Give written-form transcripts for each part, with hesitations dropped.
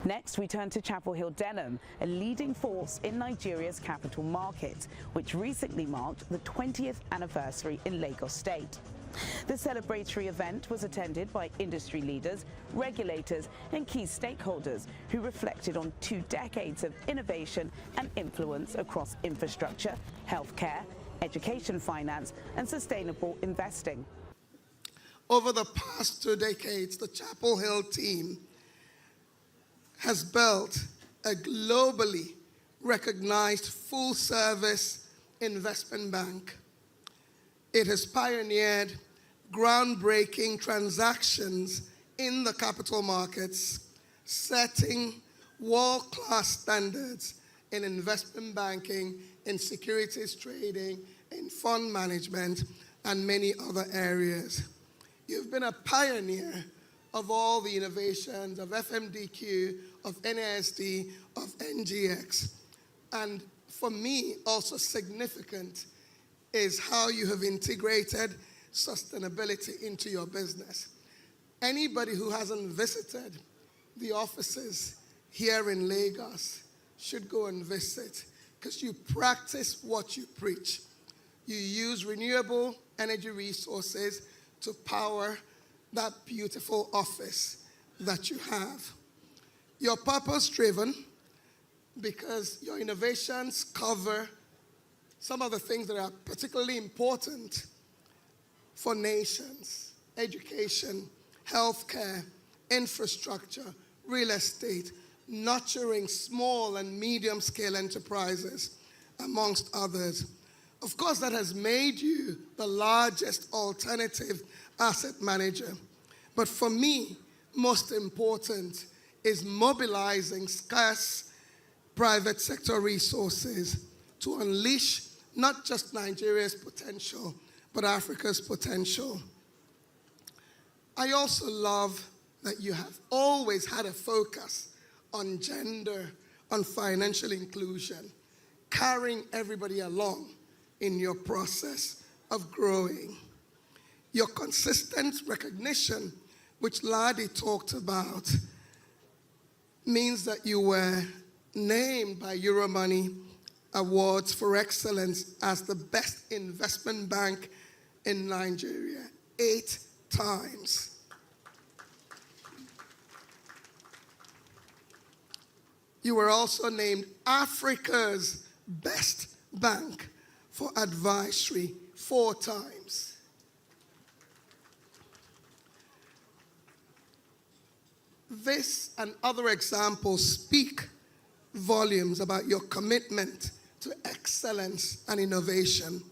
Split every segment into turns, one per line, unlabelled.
Next, we turn to Chapel Hill Denham, a leading force in Nigeria's capital market, which recently marked the 20th anniversary in Lagos State. The celebratory event was attended by industry leaders, regulators and key stakeholders who reflected on 2 decades of innovation and influence across infrastructure, healthcare, education, finance and sustainable investing.
Over the past 2 decades, the Chapel Hill team has built a globally recognized full-service investment bank. It has pioneered groundbreaking transactions in the capital markets, setting world-class standards in investment banking, in securities trading, in fund management, and many other areas. You've been a pioneer of all the innovations of FMDQ, of NASD, of NGX. And for me, also significant is how you have integrated sustainability into your business. Anybody who hasn't visited the offices here in Lagos should go and visit, because you practice what you preach. You use renewable energy resources to power that beautiful office that you have. You're purpose-driven because your innovations cover some of the things that are particularly important for nations: education, healthcare, infrastructure, real estate, nurturing small and medium-scale enterprises, amongst others. Of course, that has made you the largest alternative asset manager. But for me, most important is mobilizing scarce private sector resources to unleash not just Nigeria's potential, but Africa's potential. I also love that you have always had a focus on gender, on financial inclusion, carrying everybody along in your process of growing. Your consistent recognition, which Ladi talked about, means that you were named by Euromoney Awards for Excellence as the best investment bank in Nigeria 8 times. You were also named Africa's best bank for advisory 4 times. This and other examples speak volumes about your commitment to excellence and innovation.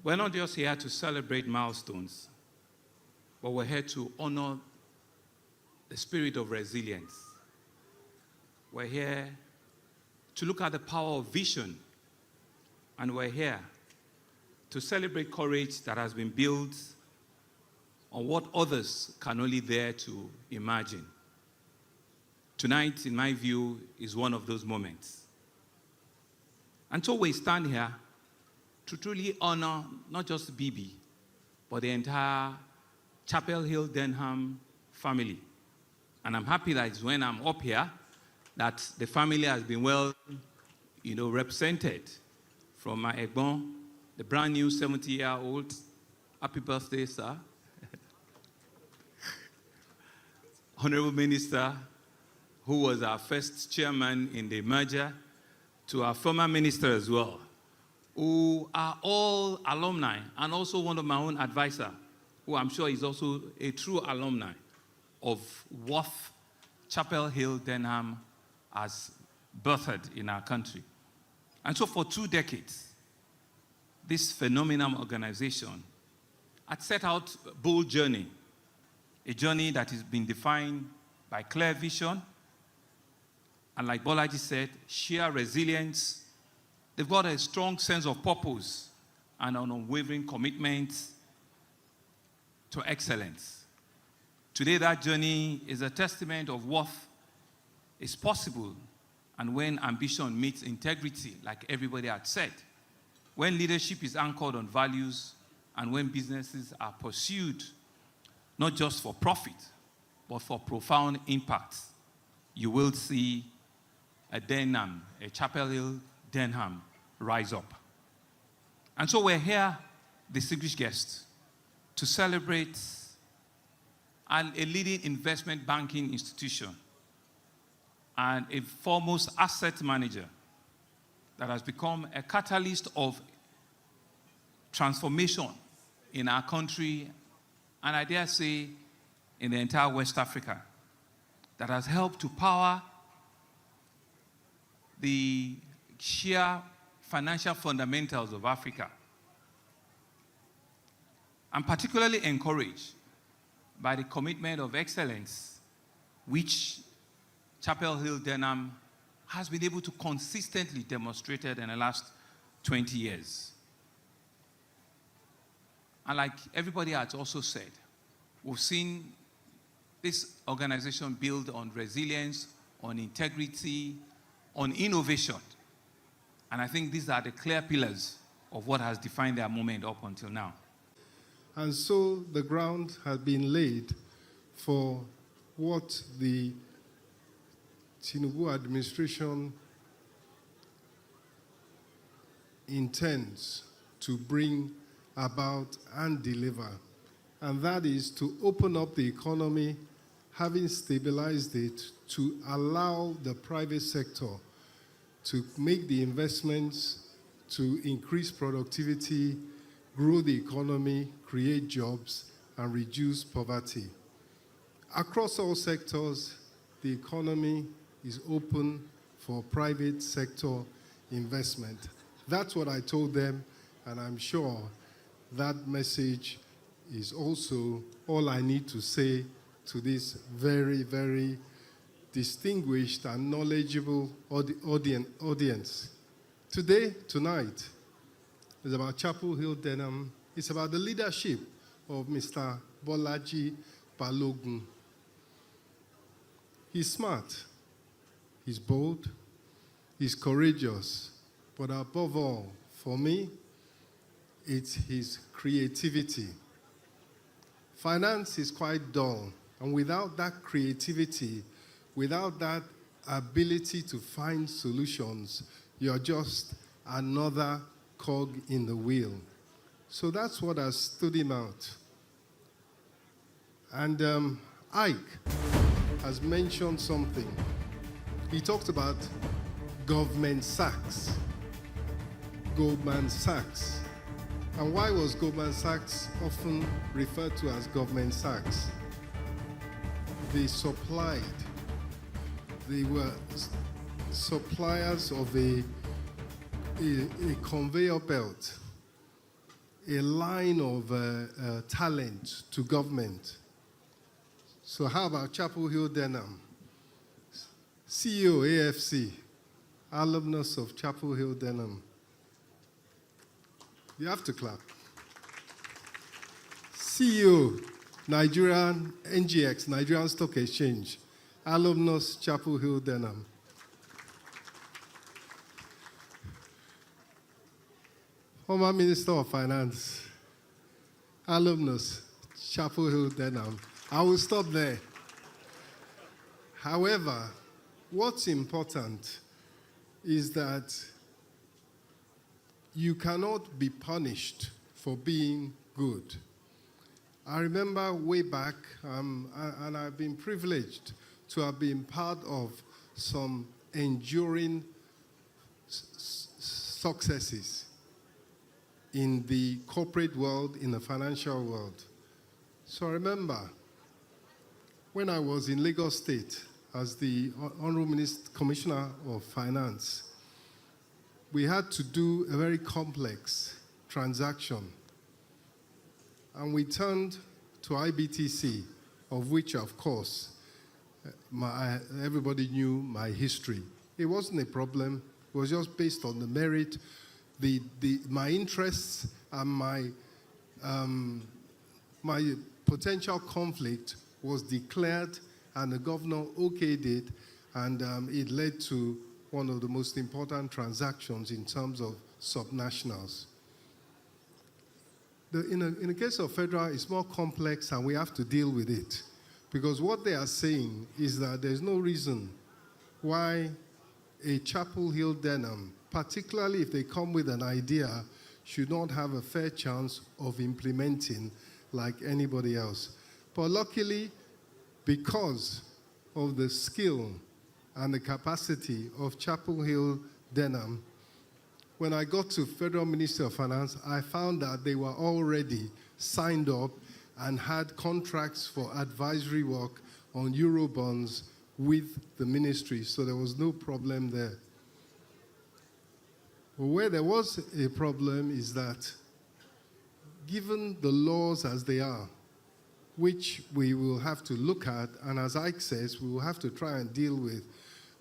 We're not just here to celebrate milestones, but we're here to honor the spirit of resilience. We're here to look at the power of vision, and we're here to celebrate courage that has been built on what others can only dare to imagine. Tonight, in my view, is one of those moments. And so we stand here to truly honor not just Bibi, but the entire Chapel Hill Denham family. And I'm happy that it's when I'm up here that the family has been well, represented. From my Egbon, the brand new 70-year-old. Happy birthday, sir. Honorable Minister, who was our first chairman in the merger, to our former minister as well, who are all alumni, and also one of my own advisor, who I'm sure is also a true alumni of what Chapel Hill Denham has birthed in our country. And so for 2 decades, this phenomenal organization had set out a bold journey, a journey that has been defined by clear vision, and like Bolaji said, sheer resilience. They've got a strong sense of purpose and an unwavering commitment to excellence. Today, that journey is a testament of what is possible, and when ambition meets integrity, like everybody had said, when leadership is anchored on values, and when businesses are pursued not just for profit, but for profound impact. you will see a Denham, a Chapel Hill Denham rise up. And so we're here, distinguished guests, to celebrate a leading investment banking institution and a foremost asset manager that has become a catalyst of transformation in our country, and I dare say in the entire West Africa, that has helped to power the sheer financial fundamentals of Africa. I'm particularly encouraged by the commitment of excellence which Chapel Hill Denham has been able to consistently demonstrate in the last 20 years. And like everybody has also said, we've seen this organization build on resilience, on integrity, on innovation. And I think these are the clear pillars of what has defined their moment up until now.
And so the ground has been laid for what the Tinubu administration intends to bring about and deliver. And that is to open up the economy, having stabilized it, to allow the private sector to make the investments, to increase productivity, grow the economy, create jobs, and reduce poverty. Across all sectors, the economy is open for private sector investment. That's what I told them, and I'm sure that message is also all I need to say to this very, very distinguished and knowledgeable audience. Today, tonight, is about Chapel Hill Denham. It's about the leadership of Mr. Bolaji Balogun. He's smart, he's bold, he's courageous, but above all, for me, it's his creativity. Finance is quite dull, and without that creativity, without that ability to find solutions, you're just another cog in the wheel. So that's what has stood him out. And Ike has mentioned something. He talked about Goldman Sachs. Goldman Sachs. And why was Goldman Sachs often referred to as Goldman Sachs? They were suppliers of a conveyor belt, a line of talent to government. So how about Chapel Hill Denham? CEO AFC, alumnus of Chapel Hill Denham. You have to clap. CEO, Nigerian NGX, Nigerian Stock Exchange, alumnus Chapel Hill Denham. Former Minister of Finance, alumnus Chapel Hill Denham. I will stop there. However, what's important is that you cannot be punished for being good. I remember way back, and I've been privileged to have been part of some enduring successes in the corporate world, in the financial world. So I remember when I was in Lagos State as the Honorable Commissioner of Finance, we had to do a very complex transaction. And we turned to IBTC, of which, of course, everybody knew my history. It wasn't a problem. It was just based on the merit, my interests, and my potential conflict was declared, and the governor okayed it, and it led to one of the most important transactions in terms of subnationals. In the case of federal, it's more complex, and we have to deal with it. Because what they are saying is that there's no reason why a Chapel Hill Denham, particularly if they come with an idea, should not have a fair chance of implementing like anybody else. But luckily, because of the skill and the capacity of Chapel Hill Denham, when I got to Federal Ministry of Finance, I found that they were already signed up and had contracts for advisory work on Eurobonds with the ministry, so there was no problem there. But where there was a problem is that, given the laws as they are, which we will have to look at, and as Ike says, we will have to try and deal with,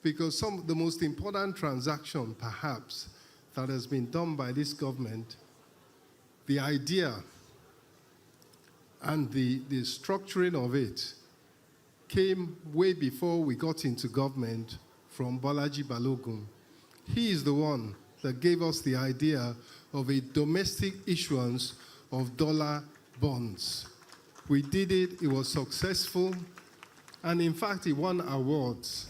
because the most important transaction, perhaps, that has been done by this government, the idea and the structuring of it came way before we got into government from Bolaji Balogun. He is the one that gave us the idea of a domestic issuance of dollar bonds. We did it, it was successful, and in fact, it won awards.